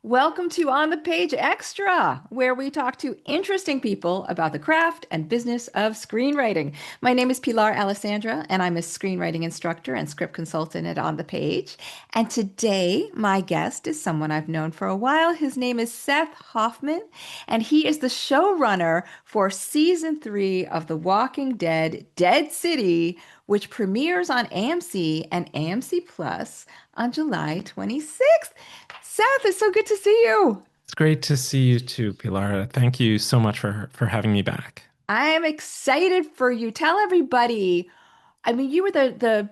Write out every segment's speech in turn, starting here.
Welcome to On the Page Extra, where we talk to interesting people about the craft and business of screenwriting. My name is Pilar Alessandra, and I'm a screenwriting instructor and script consultant at On the Page. And today, my guest is someone I've known for a while. His name is Seth Hoffman, and he is the showrunner for season 3 of The Walking Dead Dead City, which premieres on AMC and AMC Plus on July 26th. Seth, it's so good to see you. It's great to see you too, Pilar. Thank you so much for having me back. I am excited for you. Tell everybody. I mean, you were the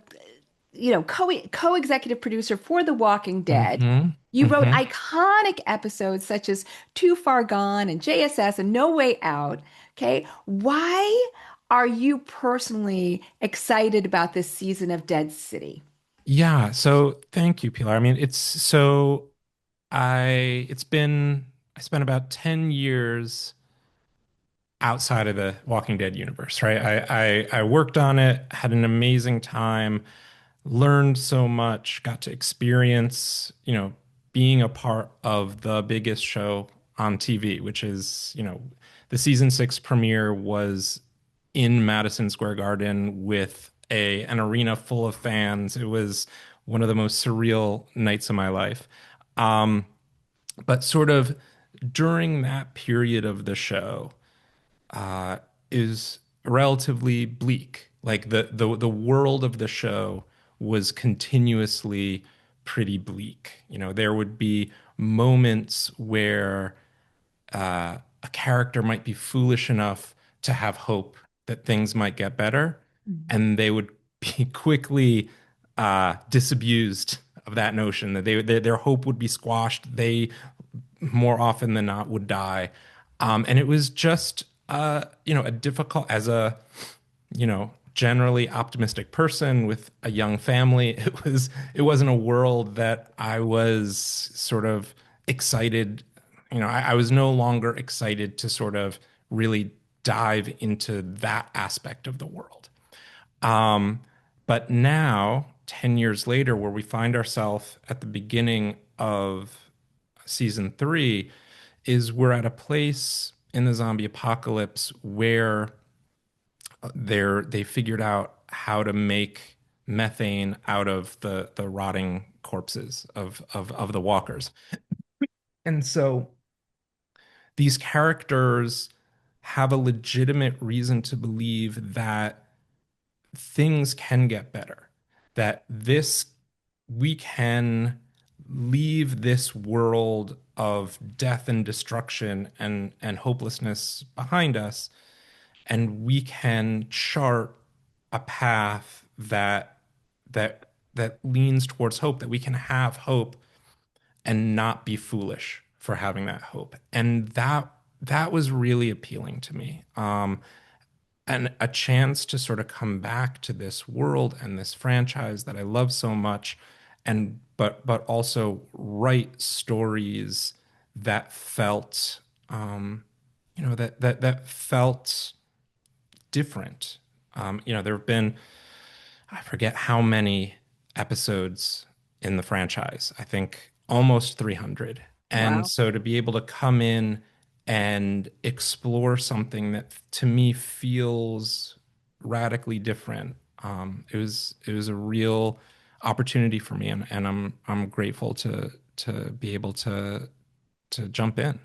co-executive producer for The Walking Dead. hmm You wrote hmm iconic episodes such as Too Far Gone and JSS and No Way Out. Okay. Why are you personally excited about this season of Dead City? Yeah, so thank you, Pilar. I mean, it's been I spent about 10 years outside of the Walking Dead universe, right? I worked on it, had an amazing time, learned so much, got to experience, being a part of the biggest show on TV, which is, the season 6 premiere was in Madison Square Garden with an arena full of fans. It was one of the most surreal nights of my life. Um, but sort of during that period of the show, uh, is relatively bleak. Like the world of the show was continuously pretty bleak. There would be moments where a character might be foolish enough to have hope that things might get better, and they would be quickly disabused of that notion that their hope would be squashed. They more often than not would die. And it was just a difficult as a generally optimistic person with a young family. It wasn't a world that I was sort of excited. I was no longer excited to sort of really dive into that aspect of the world. Um, but now, 10 years later, where we find ourselves at the beginning of season 3, is we're at a place in the zombie apocalypse where they figured out how to make methane out of the rotting corpses of the walkers. And so these characters have a legitimate reason to believe that things can get better, that this we can leave this world of death and destruction and hopelessness behind us, and we can chart a path that leans towards hope, that we can have hope and not be foolish for having that hope. And that was really appealing to me. And a chance to sort of come back to this world and this franchise that I love so much, and but also write stories that felt that felt different. There have been, I forget how many episodes in the franchise. I think almost 300. And Wow. so to be able to come in and explore something that to me feels radically different, it was a real opportunity for me, and I'm grateful to be able to jump in.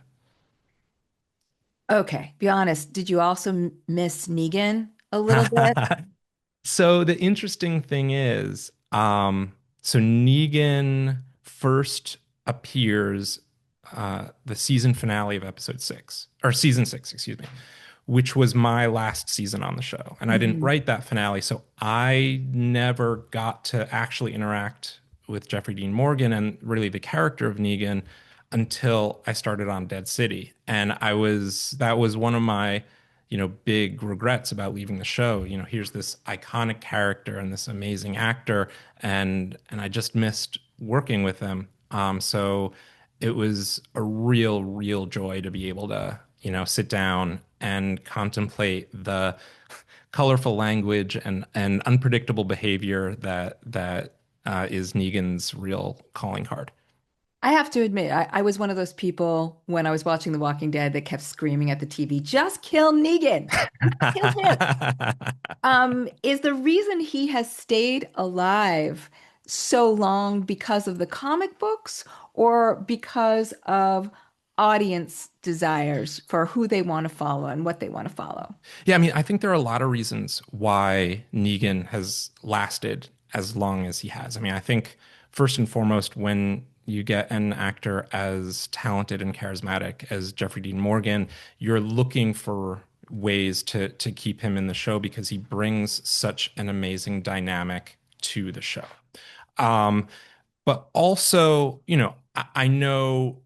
Okay, be honest. Did you also miss Negan a little bit? So the interesting thing is, so Negan first appears the season finale of episode 6, or season 6, excuse me, which was my last season on the show. And I didn't Mhm. write that finale, so I never got to actually interact with Jeffrey Dean Morgan and really the character of Negan until I started on Dead City. And that was one of my big regrets about leaving the show. Here's this iconic character and this amazing actor, and I just missed working with him. So it was a real joy to be able to, sit down and contemplate the colorful language and unpredictable behavior that is Negan's real calling card. I have to admit, I was one of those people when I was watching The Walking Dead that kept screaming at the TV, just kill Negan. Just kill him. Is the reason he has stayed alive so long because of the comic books or because of audience desires for who they want to follow and what they want to follow? Yeah, I mean, I think there are a lot of reasons why Negan has lasted as long as he has. I mean, I think first and foremost, when you get an actor as talented and charismatic as Jeffrey Dean Morgan, you're looking for ways to keep him in the show because he brings such an amazing dynamic to the show. Um, but also, I know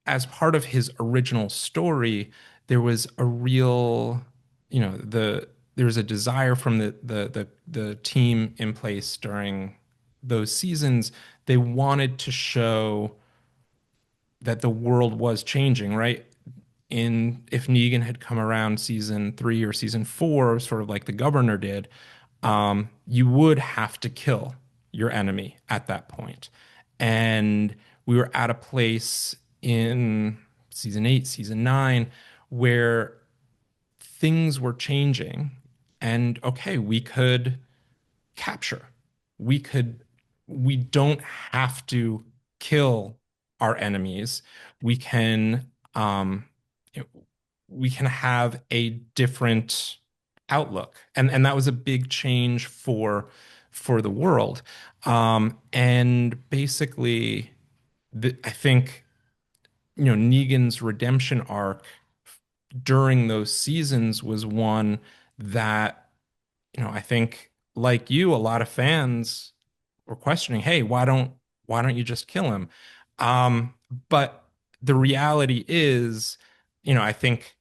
as part of his original story, there was a real, there was a desire from the team in place during those seasons. They wanted to show that the world was changing, right? In if Negan had come around season 3 or season 4, sort of like the governor did, you would have to kill your enemy at that point. And we were at a place in season 8, season 9, where things were changing. And okay, we could capture. We could, we don't have to kill our enemies. We can, you know, we can have a different outlook. And that was a big change for the world. And basically, I think, Negan's redemption arc during those seasons was one that, I think like you, a lot of fans were questioning, hey, why don't you just kill him? Um, but the reality is, I think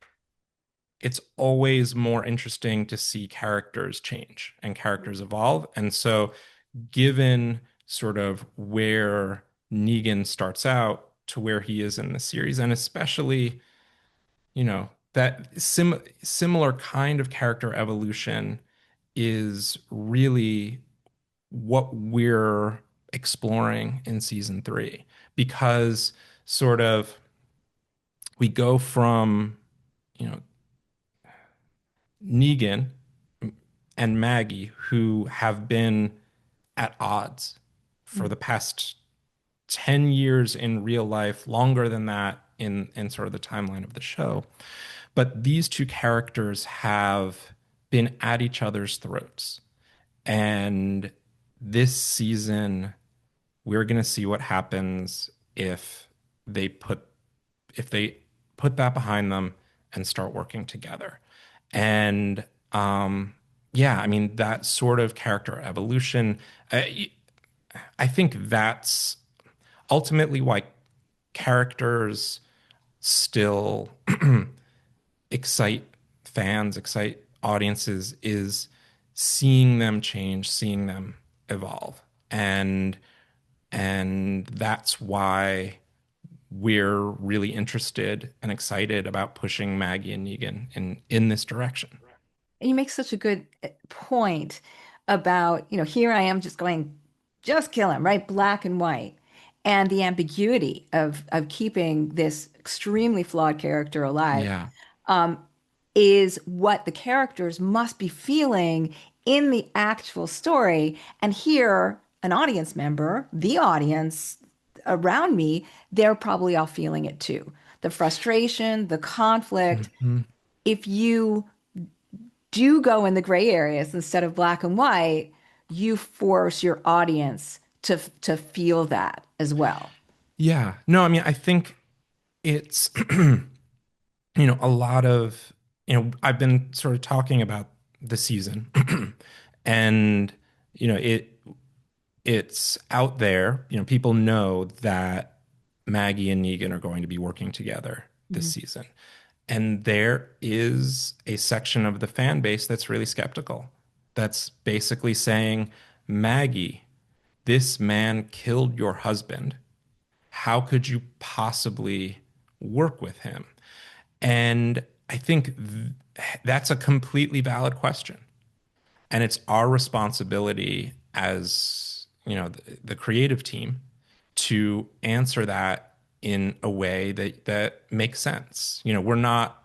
it's always more interesting to see characters change and characters evolve. And so, given sort of where Negan starts out to where he is in the series, and especially, that similar kind of character evolution is really what we're exploring in season 3 because sort of we go from, you know, Negan and Maggie, who have been at odds for Mm. the past 10 years in real life, longer than that in sort of the timeline of the show. But these two characters have been at each other's throats. And this season, we're going to see what happens if they put if they put that behind them and start working together. And yeah, I mean that sort of character evolution. I think that's ultimately why characters still excite fans, excite audiences, is seeing them change, seeing them evolve. And that's why we're really interested and excited about pushing Maggie and Negan in this direction. And you make such a good point about, here I am just going, just kill him, right? Black and white. And the ambiguity of keeping this extremely flawed character alive Yeah. um, is what the characters must be feeling in the actual story. And here, an audience member, the audience around me, they're probably all feeling it too. The frustration, the conflict. Mhm. If you do go in the gray areas instead of black and white, you force your audience to feel that as well. Yeah. No, I mean, I think it's, a lot of, I've been sort of talking about the season and, it's out there, people know that Maggie and Negan are going to be working together this Mhm. season. And there is a section of the fan base that's really skeptical. That's basically saying, Maggie, this man killed your husband. How could you possibly work with him? And I think that's a completely valid question. And it's our responsibility as, the creative team to answer that in a way that makes sense. We're not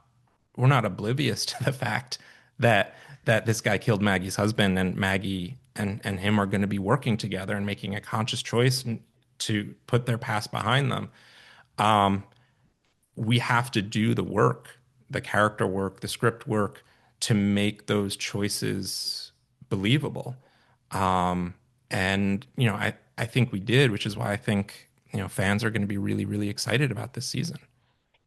oblivious to the fact that this guy killed Maggie's husband, and Maggie and him are going to be working together and making a conscious choice to put their past behind them. We have to do the work, the character work, the script work to make those choices believable. Um, and I think we did, which is why I think fans are going to be really, really excited about this season.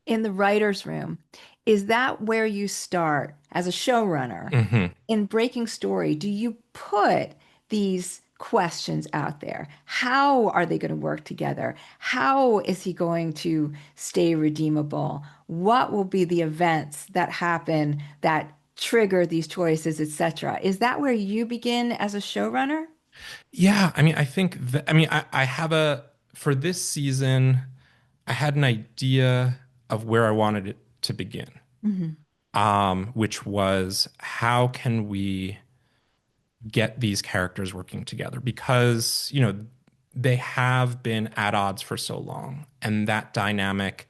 In the writer's room, is that where you start as a showrunner Hmm. in breaking story? Do you put these questions out there? How are they going to work together? How is he going to stay redeemable? What will be the events that happen that trigger these choices, etc.? Is that where you begin as a showrunner? Yeah, I mean, I think that, I mean, I have for this season, I had an idea of where I wanted it to begin, Mhm. which was how can we get these characters working together? Because, they have been at odds for so long, and that dynamic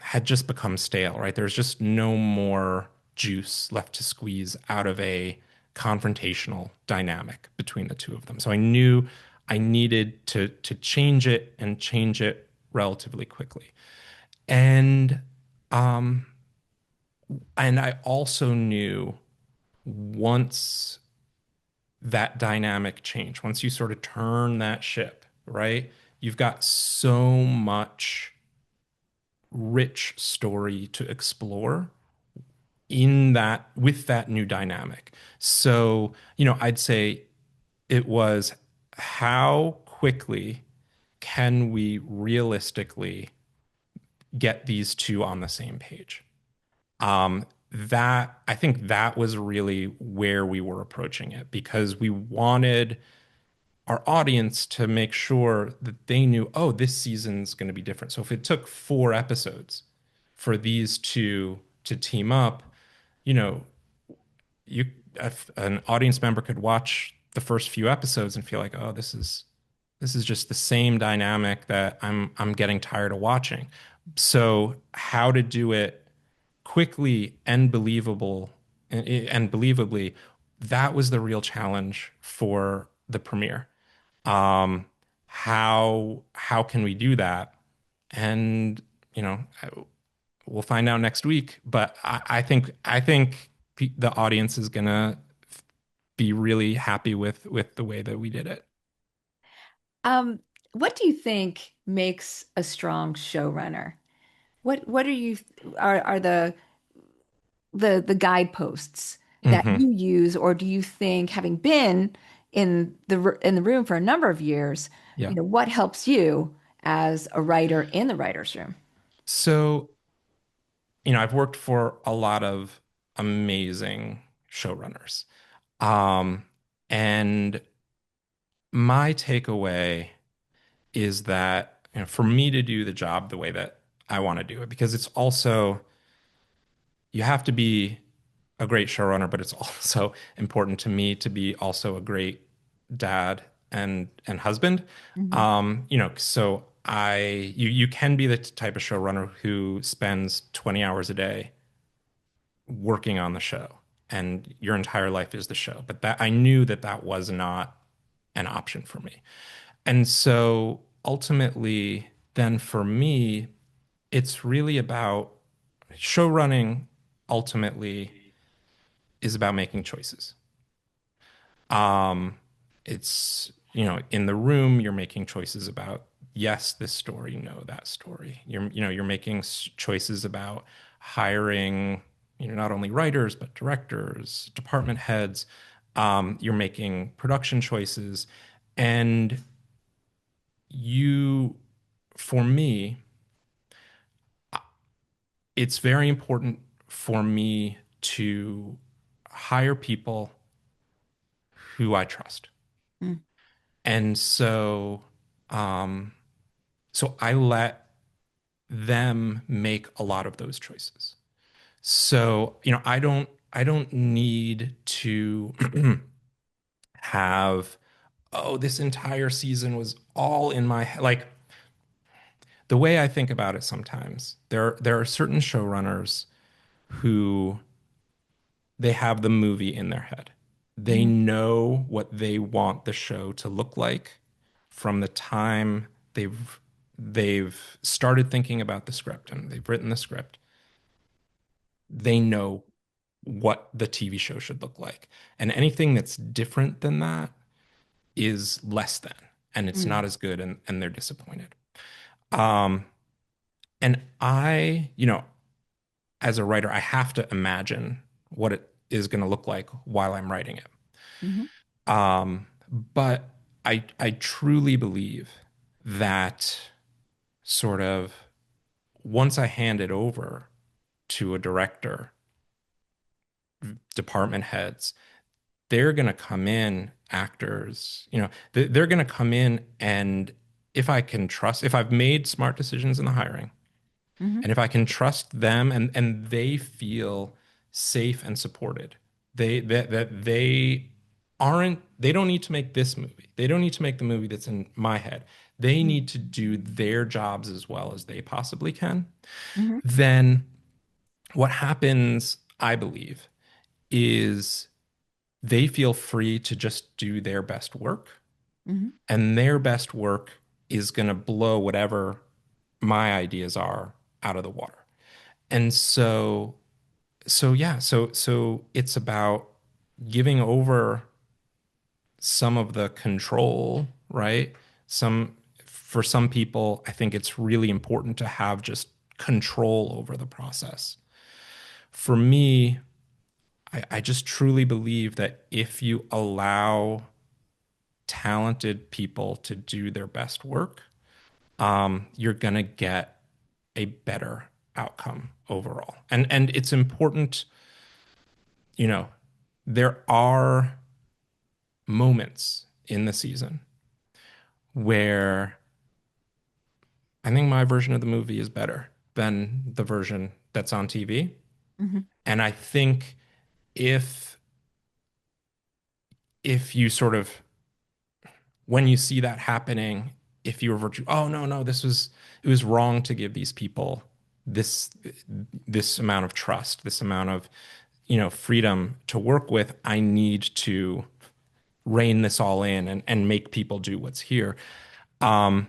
had just become stale, right? There's just no more juice left to squeeze out of a confrontational dynamic between the two of them. So I knew I needed to change it and change it relatively quickly. And um and I also knew once that dynamic changed, once you sort of turn that ship, right? You've got so much rich story to explore in that with that new dynamic. So, I'd say it was how quickly can we realistically get these two on the same page? That I think that was really where we were approaching it because we wanted our audience to make sure that they knew, oh, this season's going to be different. So if it took 4 episodes for these two to team up, you know, you if an audience member could watch the first few episodes and feel like, oh, this is just the same dynamic that I'm getting tired of watching. So how to do it quickly and believably, that was the real challenge for the premiere. Um, how can we do that? And you know, we'll find out next week. But I think the audience is gonna be really happy with the way that we did it. Um, what do you think makes a strong showrunner? What are the guideposts that Hmm. you use, or do you think, having been in the room for a number of years, Yeah. what helps you as a writer in the writer's room? So, I've worked for a lot of amazing showrunners. Um, and my takeaway is that, for me to do the job the way that I want to do it, because it's also, you have to be a great showrunner, but it's also important to me to be also a great dad and husband. Mhm. So you can be the type of showrunner who spends 20 hours a day working on the show and your entire life is the show. But that I knew that that was not an option for me. And so ultimately, then for me, it's really about show running ultimately is about making choices. Um, it's, in the room, you're making choices about, yes, this story, no, that story. You're making choices about hiring, not only writers, but directors, department heads. You're making production choices. And you, for me, it's very important for me to hire people who I trust. Mm. And um, so I let them make a lot of those choices. So, I don't need to have oh, this entire season was all in my head. Like the way I think about it sometimes, there are certain showrunners who they have the movie in their head. They Mhm. know what they want the show to look like from the time they've started thinking about the script and they've written the script. They know what the TV show should look like. And anything that's different than that is less than, and it's Mm. not as good, and they're disappointed. Um, and as a writer, I have to imagine what it is going to look like while I'm writing it. Mhm. But I truly believe that sort of once I hand it over to a director, department heads, they're going to come in, actors, they're going to come in, and if I've made smart decisions in the hiring, Mhm. and if I can trust them and they feel safe and supported, they don't need to make this movie. They don't need to make the movie that's in my head. They Mhm. need to do their jobs as well as they possibly can. Mhm. Then what happens, I believe, is they feel free to just do their best work, Mhm. and their best work is going to blow whatever my ideas are out of the water. And so it's about giving over some of the control, right? Some For some people, I think it's really important to have just control over the process. For me, I just truly believe that if you allow talented people to do their best work, you're gonna get a better outcome overall. And it's important, you know, there are moments in the season where I think my version of the movie is better than the version that's on TV. Mhm. And I think if you sort of when you see that happening, if you revert to, oh no, it was wrong to give these people this this amount of trust, this amount of freedom to work with. I need to rein this all in and make people do what's here. Um,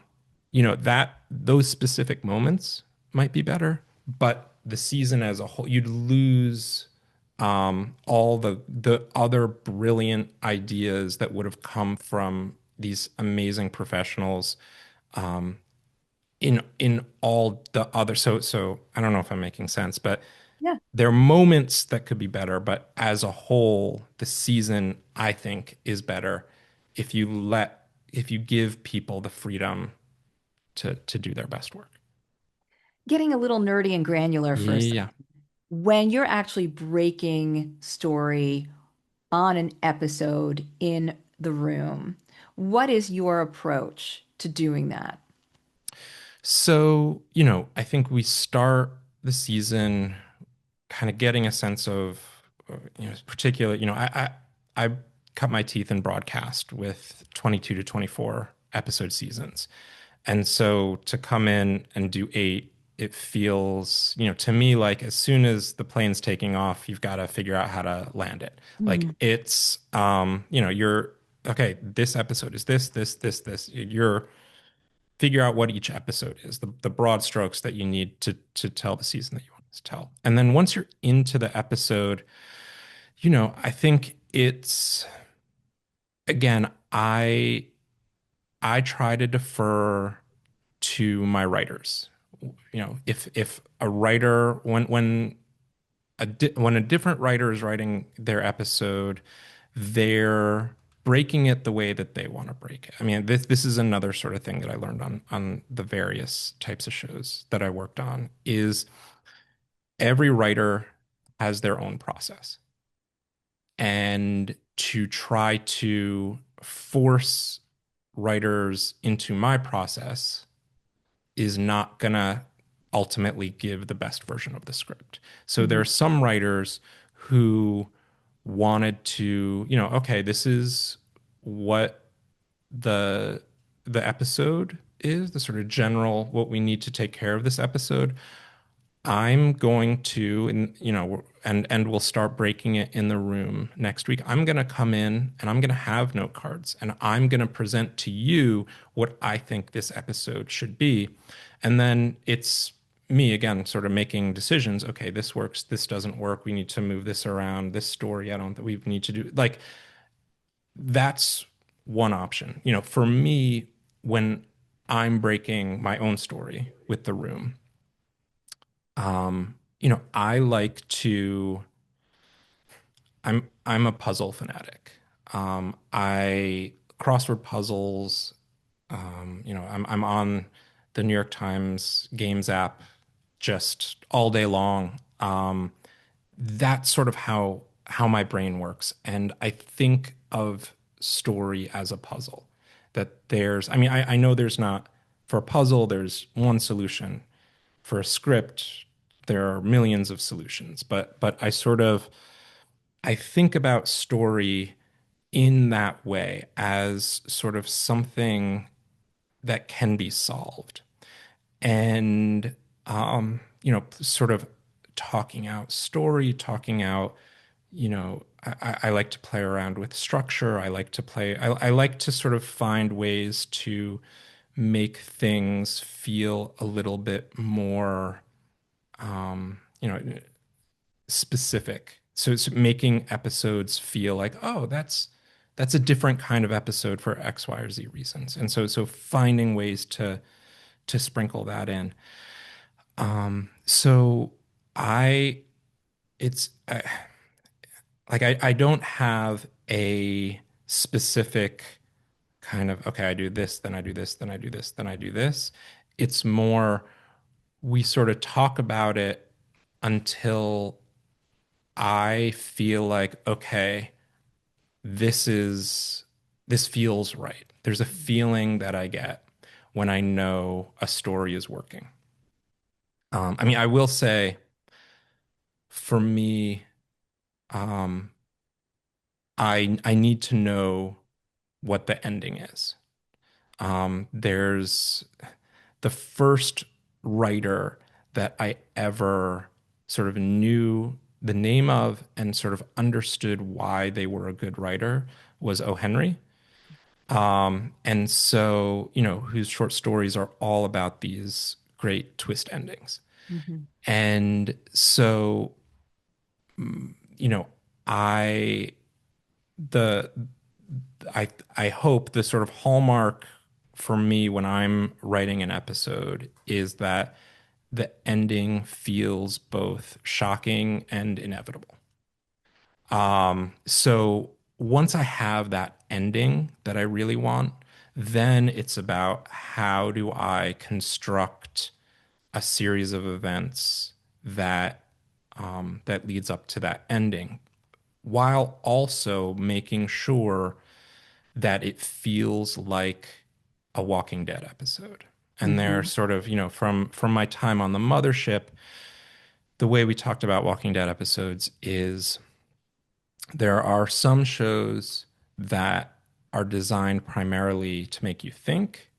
that those specific moments might be better, but the season as a whole, you'd lose all the other brilliant ideas that would have come from these amazing professionals in all the other. So I don't know if I'm making sense, but Yeah. there are moments that could be better, but as a whole, the season I think is better if you give people the freedom to do their best work. Getting a little nerdy and granular for a second. Yeah. When you're actually breaking story on an episode in the room, what is your approach to doing that? So, I think we start the season kind of getting a sense of, particular, I cut my teeth in broadcast with 22 to 24 episode seasons. And so to come in and do 8, it feels, to me like as soon as the plane's taking off, you've got to figure out how to land it. Like Mm. it's, you're okay, this episode is this. You're figure out what each episode is, the broad strokes that you need to tell the season that you want to tell. And then once you're into the episode, I think it's again, I try to defer to my writers. If a writer when a different writer is writing their episode, they're breaking it the way that they want to break it. I mean, this is another sort of thing that I learned on the various types of shows that I worked on is every writer has their own process. And to try to force writers into my process is not going to ultimately give the best version of the script. So there Mhm. are some writers who wanted to, okay, this is what the the episode is, the sort of general what we need to take care of this episode, I'm going to, and and we'll start breaking it in the room next week. I'm going to come in and I'm going to have note cards and I'm going to present to you what I think this episode should be. And then it's me again, sort of making decisions. Okay, this works, this doesn't work. We need to move this around. This story, I don't think we need to do like that's one option. For me, when I'm breaking my own story with the room, I like to I'm a puzzle fanatic. I crossword puzzles, I'm on the New York Times Games app just all day long. That's sort of how my brain works. And I think of story as a puzzle. That I mean, I know there's not, for a puzzle, there's one solution. For a script, there are millions of solutions. But I think about story in that way as sort of something that can be solved. And sort of talking out story, talking out, I like to play around with structure. I like to sort of find ways to make things feel a little bit more, um, you know, specific. So it's making episodes feel like, oh, that's a different kind of episode for X, Y, or Z reasons. And so finding ways to sprinkle that in. So I it's I don't have a specific kind of, okay, I do this, then I do this, then I do this, then I do this. It's more we sort of talk about it until I feel like, okay, this feels right. There's a feeling that I get when I know a story is working. I mean, I will say for me, um, I need to know what the ending is. There's the first writer that I ever sort of knew the name of and sort of understood why they were a good writer was O. Henry. And so, whose short stories are all about these great twist endings. Mhm. And so, you know, I the I hope the sort of hallmark for me when I'm writing an episode is that the ending feels both shocking and inevitable. So once I have that ending that I really want, then it's about how do I construct a series of events that that leads up to that ending, while also making sure that it feels like a Walking Dead episode. And they're Mhm. sort of, from my time on the mothership, the way we talked about Walking Dead episodes is there are some shows that are designed primarily to make you think.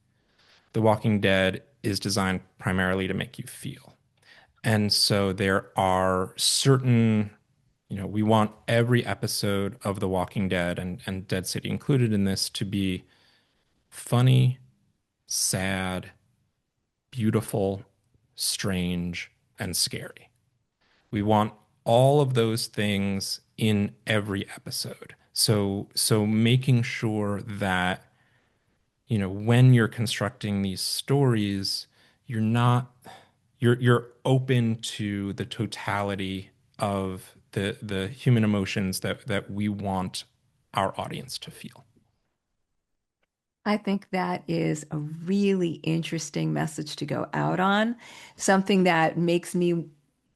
The Walking Dead is designed primarily to make you feel. And so there are certain, we want every episode of The Walking Dead and Dead City included in this to be funny, sad, beautiful, strange, and scary. We want all of those things in every episode. So making sure that, when you're constructing these stories, you're not you're open to the totality of the human emotions that we want our audience to feel. I think that is a really interesting message to go out on. Something that makes me,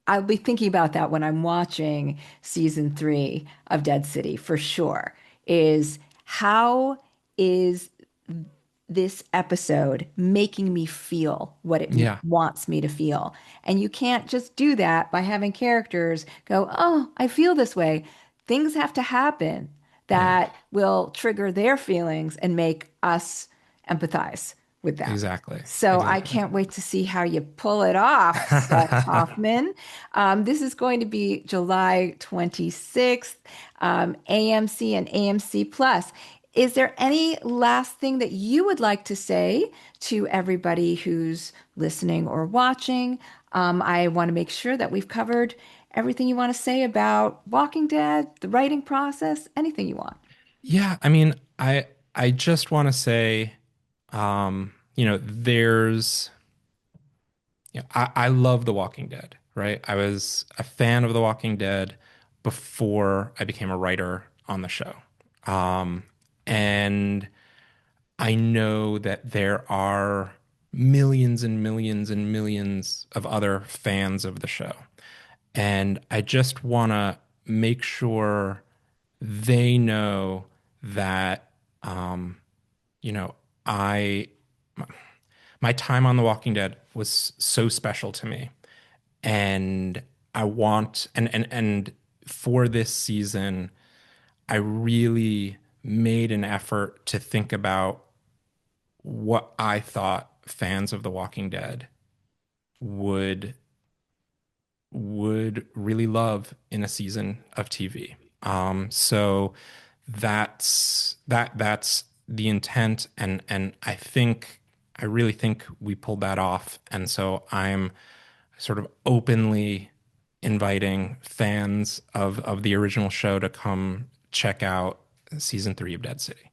I'll be thinking about that when I'm watching season 3 of Dead City for sure. Is how is this episode making me feel what it Yeah. wants me to feel? And you can't just do that by having characters go, oh, I feel this way. Things have to happen Yeah, that will trigger their feelings and make us empathize with them. exactly. So I Exactly. can't wait to see how you pull it off, Seth Hoffman. This is going to be July 26th, AMC and AMC Plus. Is there any last thing that you would like to say to everybody who's listening or watching? I want to make sure that we've covered everything you want to say about Walking Dead, the writing process, anything you want. Yeah, I mean, I just want to say, there's, I love The Walking Dead, right? I was a fan of The Walking Dead before I became a writer on the show. Um, and I know that there are millions and millions and millions of other fans of the show. And I just want to make sure they know that, um, you know, I, my time on The Walking Dead was so special to me. And I want, and for this season, I really made an effort to think about what I thought fans of The Walking Dead would would really love in a season of TV. So that's the intent, and I really think we pulled that off. And so I'm sort of openly inviting fans of the original show to come check out season 3 of Dead City.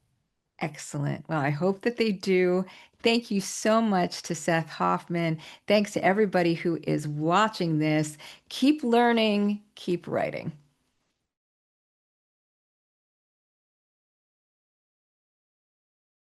Excellent. Well, I hope that they do. Thank you so much to Seth Hoffman. Thanks to everybody who is watching this. Keep learning, keep writing.